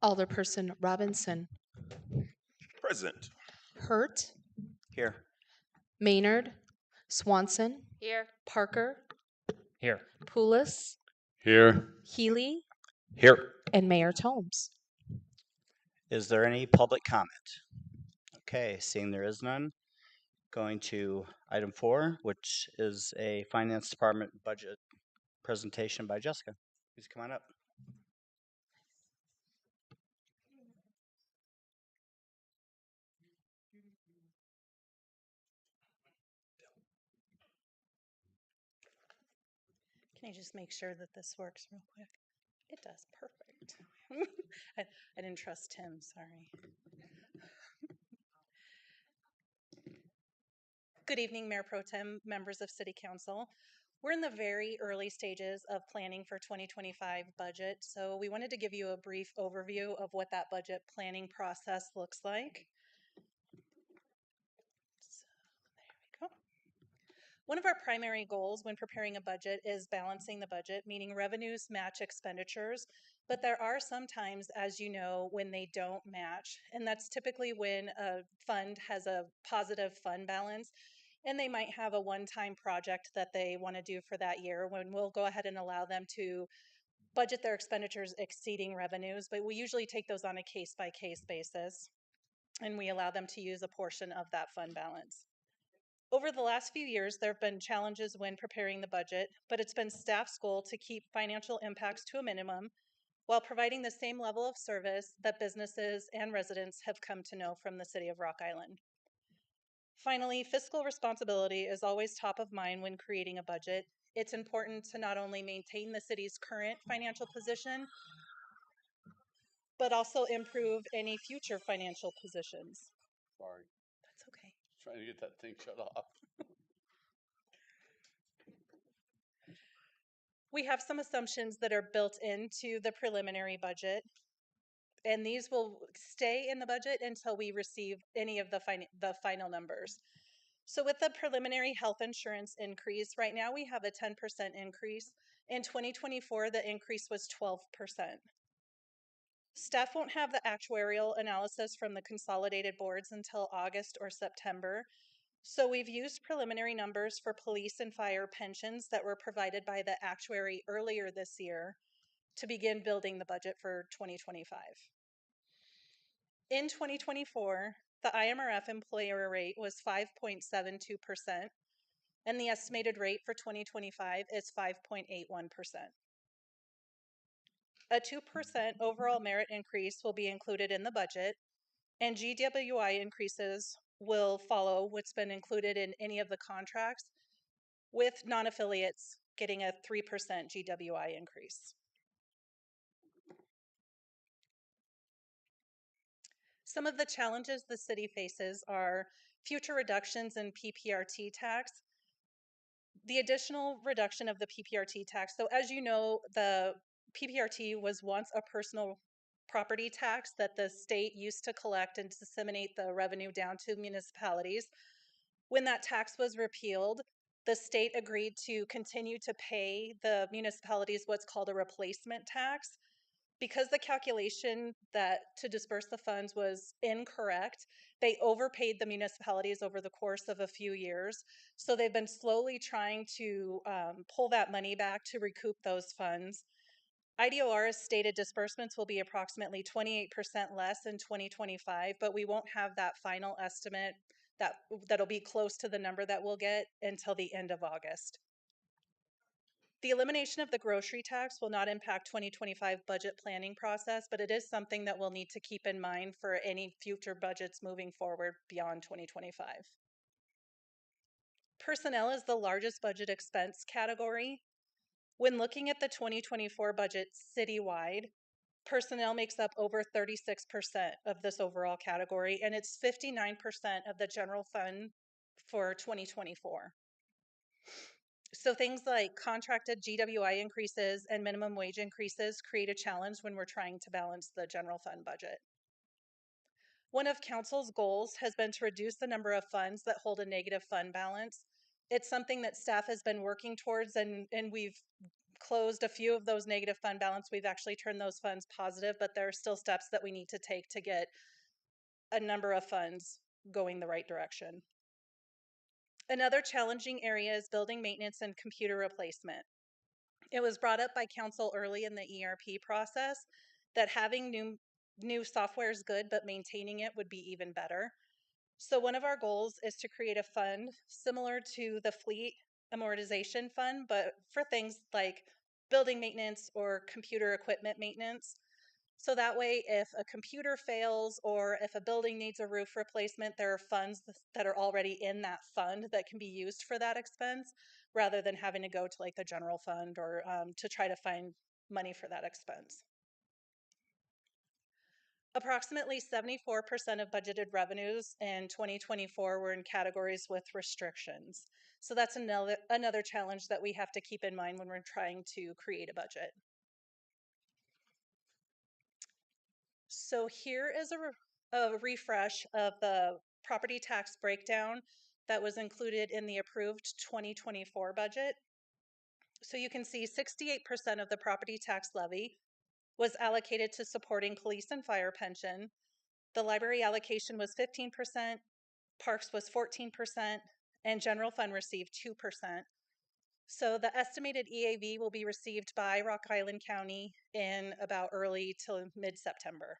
Alderperson Robinson, Present. Hurt, Here. Maynard, Swanson, Here. Parker, Here. Poulos, Here. Healy, Here. and Mayor Tomes. Is there any public comment? Okay, seeing there is none, going to item 4, which is a Finance Department budget presentation by Jessica. Please come on up. Can I just make sure that this works real quick? It does. Perfect. I didn't trust Tim. Sorry. Good evening, Mayor Pro Tem, members of City Council. We're in the very early stages of planning for 2025 budget, so we wanted to give you a brief overview of what that budget planning process looks like. So, there we go. One of our primary goals when preparing a budget is balancing the budget, meaning revenues match expenditures, but there are some times, as you know, when they don't match, and that's typically when a fund has a positive fund balance, and they might have a one-time project that they want to do for that year, when we'll go ahead and allow them to budget their expenditures exceeding revenues, but we usually take those on a case-by-case basis, and we allow them to use a portion of that fund balance. Over the last few years, there have been challenges when preparing the budget, but it's been staff's goal to keep financial impacts to a minimum while providing the same level of service that businesses and residents have come to know from the City of Rock Island. Finally, fiscal responsibility is always top of mind when creating a budget. It's important to not only maintain the city's current financial position, but also improve any future financial positions. Sorry, That's okay. trying to get that thing shut off. We have some assumptions that are built into the preliminary budget, and these will stay in the budget until we receive any of the final numbers. So with the preliminary health insurance increase, right now we have a 10% increase. In 2024, the increase was 12%. Staff won't have the actuarial analysis from the consolidated boards until August or September. So we've used preliminary numbers for police and fire pensions that were provided by the actuary earlier this year to begin building the budget for 2025. In 2024, the IMRF employer rate was 5.72%, and the estimated rate for 2025 is 5.81%. A 2% overall merit increase will be included in the budget, and GWI increases will follow what's been included in any of the contracts, with non-affiliates getting a 3% GWI increase. Some of the challenges the city faces are future reductions in PPRT tax, the additional reduction of the PPRT tax. So as you know, the PPRT was once a personal property tax that the state used to collect and disseminate the revenue down to municipalities. When that tax was repealed, the state agreed to continue to pay the municipalities what's called a replacement tax. Because the calculation that to disperse the funds was incorrect, they overpaid the municipalities over the course of a few years. So they've been slowly trying to pull that money back to recoup those funds. IDOR has stated disbursements will be approximately 28% less in 2025, but we won't have that final estimate that'll be close to the number that we'll get until the end of August. The elimination of the grocery tax will not impact 2025 budget planning process, but it is something that we'll need to keep in mind for any future budgets moving forward beyond 2025. Personnel is the largest budget expense category. When looking at the 2024 budget citywide, personnel makes up over 36% of this overall category, and it's 59% of the general fund for 2024. So things like contracted GWI increases and minimum wage increases create a challenge when we're trying to balance the general fund budget. One of council's goals has been to reduce the number of funds that hold a negative fund balance. It's something that staff has been working towards, and we've closed a few of those negative fund balance. We've actually turned those funds positive, but there are still steps that we need to take to get a number of funds going the right direction. Another challenging area is building maintenance and computer replacement. It was brought up by council early in the ERP process that having new software is good, but maintaining it would be even better. So one of our goals is to create a fund similar to the fleet amortization fund, but for things like building maintenance or computer equipment maintenance. So that way, if a computer fails or if a building needs a roof replacement, there are funds that are already in that fund that can be used for that expense rather than having to go to like the general fund or to try to find money for that expense. Approximately 74% of budgeted revenues in 2024 were in categories with restrictions. So that's another challenge that we have to keep in mind when we're trying to create a budget. So here is a refresh of the property tax breakdown that was included in the approved 2024 budget. So you can see 68% of the property tax levy was allocated to supporting police and fire pension. The library allocation was 15%, parks was 14%, and general fund received 2%. So the estimated EAV will be received by Rock Island County in about early to mid-September.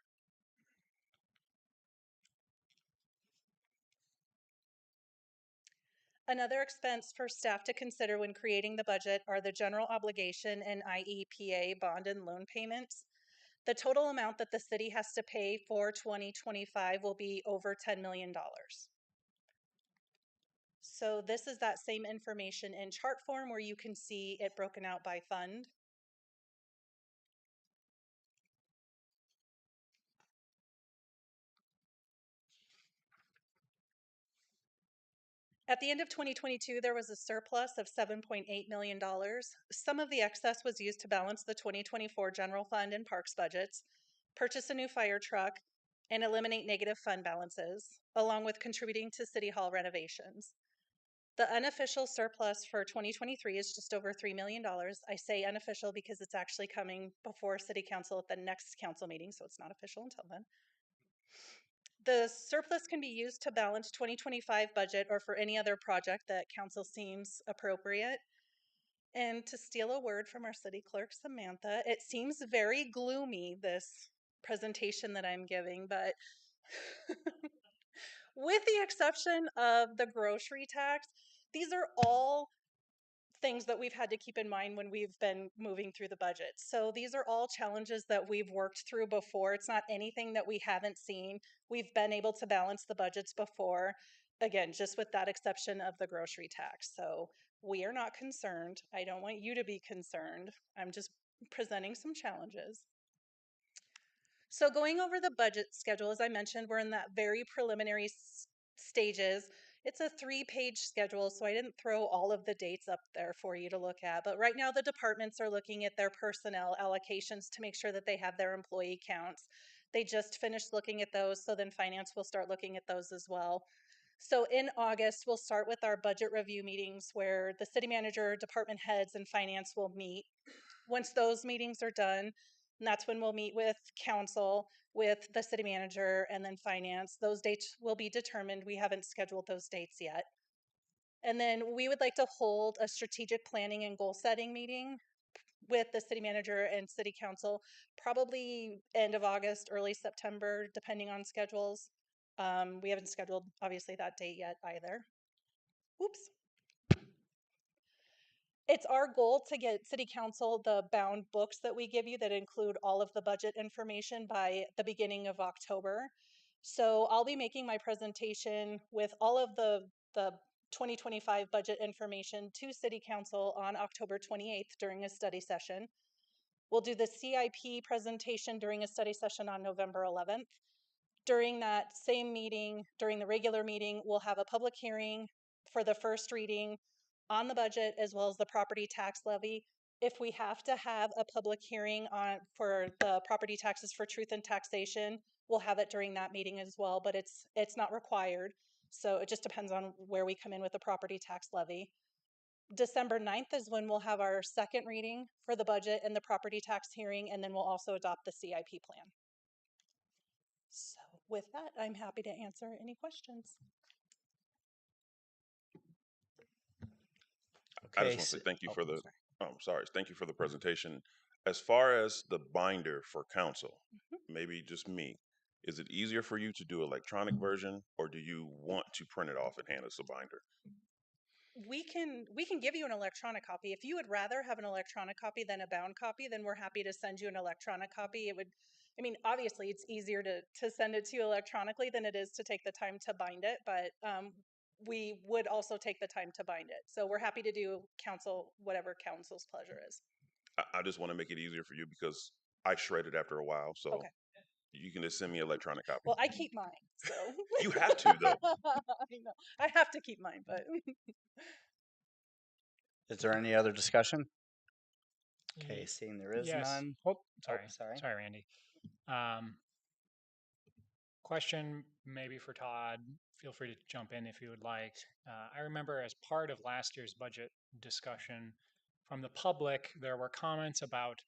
Another expense for staff to consider when creating the budget are the general obligation and IEPA bond and loan payments. The total amount that the city has to pay for 2025 will be over $10 million. So this is that same information in chart form where you can see it broken out by fund. At the end of 2022, there was a surplus of $7.8 million. Some of the excess was used to balance the 2024 general fund and parks budgets, purchase a new fire truck, and eliminate negative fund balances, along with contributing to City Hall renovations. The unofficial surplus for 2023 is just over $3 million. I say unofficial because it's actually coming before City Council at the next council meeting, so it's not official until then. The surplus can be used to balance 2025 budget or for any other project that council seems appropriate. And to steal a word from our city clerk, Samantha, it seems very gloomy, this presentation that I'm giving, but with the exception of the grocery tax, these are all things that we've had to keep in mind when we've been moving through the budget. So these are all challenges that we've worked through before. It's not anything that we haven't seen. We've been able to balance the budgets before, again, just with that exception of the grocery tax. So we are not concerned. I don't want you to be concerned. I'm just presenting some challenges. So going over the budget schedule, as I mentioned, we're in that very preliminary stages. It's a 3-page schedule, so I didn't throw all of the dates up there for you to look at. But right now, the departments are looking at their personnel allocations to make sure that they have their employee counts. They just finished looking at those, so then finance will start looking at those as well. So in August, we'll start with our budget review meetings where the city manager, department heads, and finance will meet. Once those meetings are done, that's when we'll meet with council, with the city manager, and then finance. Those dates will be determined. We haven't scheduled those dates yet. And then we would like to hold a strategic planning and goal setting meeting with the city manager and city council, probably end of August, early September, depending on schedules. We haven't scheduled, obviously, that date yet either. Oops. It's our goal to get City Council the bound books that we give you that include all of the budget information by the beginning of October. So I'll be making my presentation with all of the 2025 budget information to City Council on October 28th during a study session. We'll do the CIP presentation during a study session on November 11th. During that same meeting, during the regular meeting, we'll have a public hearing for the first reading on the budget as well as the property tax levy. If we have to have a public hearing for the property taxes for truth and taxation, we'll have it during that meeting as well, but it's not required. So it just depends on where we come in with the property tax levy. December 9th is when we'll have our second reading for the budget and the property tax hearing, and then we'll also adopt the CIP plan. So with that, I'm happy to answer any questions. I Okay. just want to say thank you oh, for the, sorry. thank you for the presentation. As far as the binder for council, maybe just me, is it easier for you to do electronic version, or do you want to print it off and hand us a binder? We can give you an electronic copy. If you would rather have an electronic copy than a bound copy, then we're happy to send you an electronic copy. It would, I mean, obviously it's easier to send it to you electronically than it is to take the time to bind it, but we would also take the time to bind it. So we're happy to do whatever council's pleasure is. I just want to make it easier for you because I shred it after a while, so Okay. you can just send me an electronic copy. Well, I keep mine, so. You have to, though. I know. I have to keep mine, but. Is there any other discussion? Okay, seeing there is Yes. none. Oh, sorry. sorry. Sorry, Randy. Question maybe for Todd. Feel free to jump in if you would like. I remember as part of last year's budget discussion from the public, there were comments about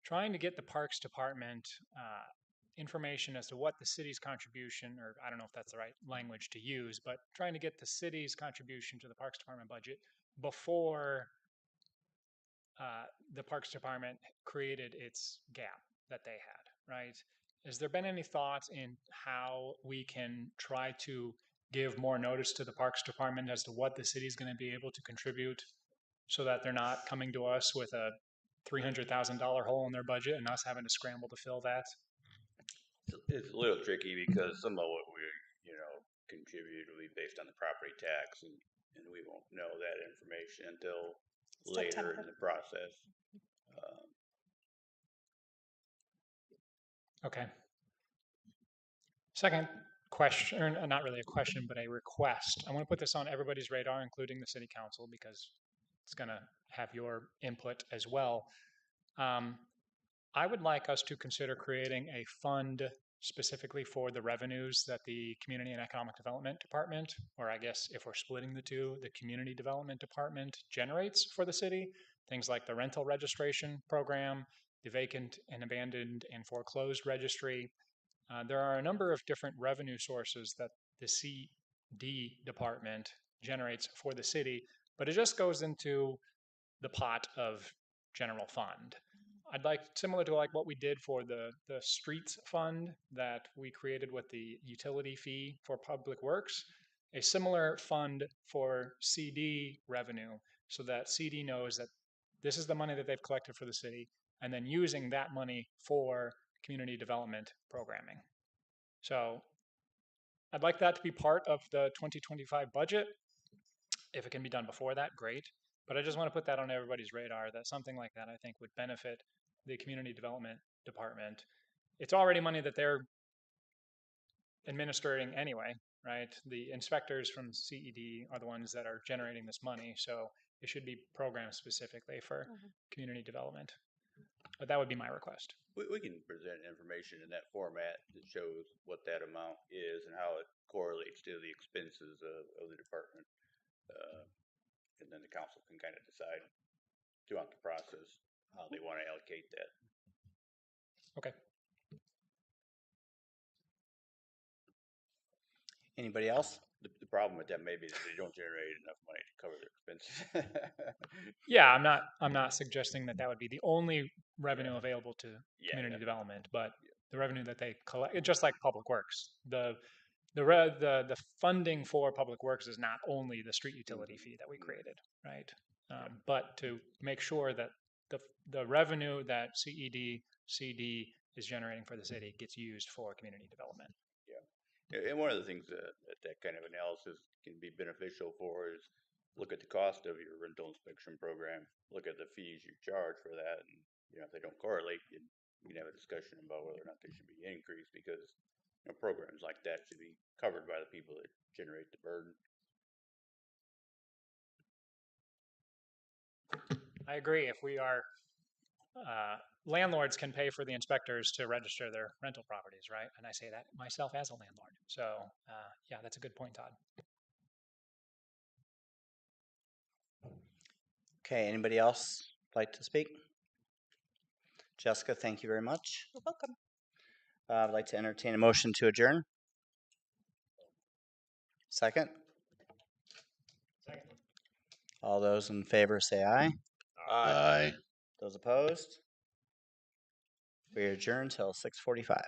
trying to get the Parks Department information as to what the city's contribution, or I don't know if that's the right language to use, but trying to get the city's contribution to the Parks Department budget before the Parks Department created its gap that they had, right? Has there been any thoughts in how we can try to give more notice to the Parks Department as to what the city's going to be able to contribute so that they're not coming to us with a $300,000 hole in their budget and us having to scramble to fill that? It's a little tricky because some of what we, contribute will be based on the property tax, and we won't know that information until later September. in the process. Okay. Second question, or not really a question, but a request. I want to put this on everybody's radar, including the city council, because it's going to have your input as well. I would like us to consider creating a fund specifically for the revenues that the Community and Economic Development Department, or I guess if we're splitting the two, the Community Development Department generates for the city. Things like the rental registration program, the vacant and abandoned and foreclosed registry. There are a number of different revenue sources that the CD department generates for the city, but it just goes into the pot of general fund. I'd like, similar to like what we did for the streets fund that we created with the utility fee for public works, a similar fund for CD revenue so that CD knows that this is the money that they've collected for the city, and then using that money for community development programming. So I'd like that to be part of the 2025 budget. If it can be done before that, great. But I just want to put that on everybody's radar that something like that I think would benefit the community development department. It's already money that they're administering anyway, right? The inspectors from CED are the ones that are generating this money. So it should be programmed specifically for community development. But that would be my request. We can present information in that format that shows what that amount is and how it correlates to the expenses of the department. And then the council can kind of decide throughout the process how they want to allocate that. Okay. Anybody else? The problem with that may be that they don't generate enough money to cover their expenses. Yeah, I'm not suggesting that would be the only revenue available to community development, but the revenue that they collect, just like public works, the funding for public works is not only the street utility fee that we created, right? But to make sure that the revenue that CD is generating for the city gets used for community development. And one of the things that kind of analysis can be beneficial for is look at the cost of your rental inspection program, look at the fees you charge for that, and if they don't correlate, you can have a discussion about whether or not they should be increased, because programs like that should be covered by the people that generate the burden. I agree. If we are landlords can pay for the inspectors to register their rental properties, right? And I say that myself as a landlord. So yeah, that's a good point, Todd. Okay, anybody else like to speak? Jessica, thank you very much. You're welcome. I'd like to entertain a motion to adjourn. Second? All those in favor say aye. Aye. Those opposed? We adjourn till 6:45.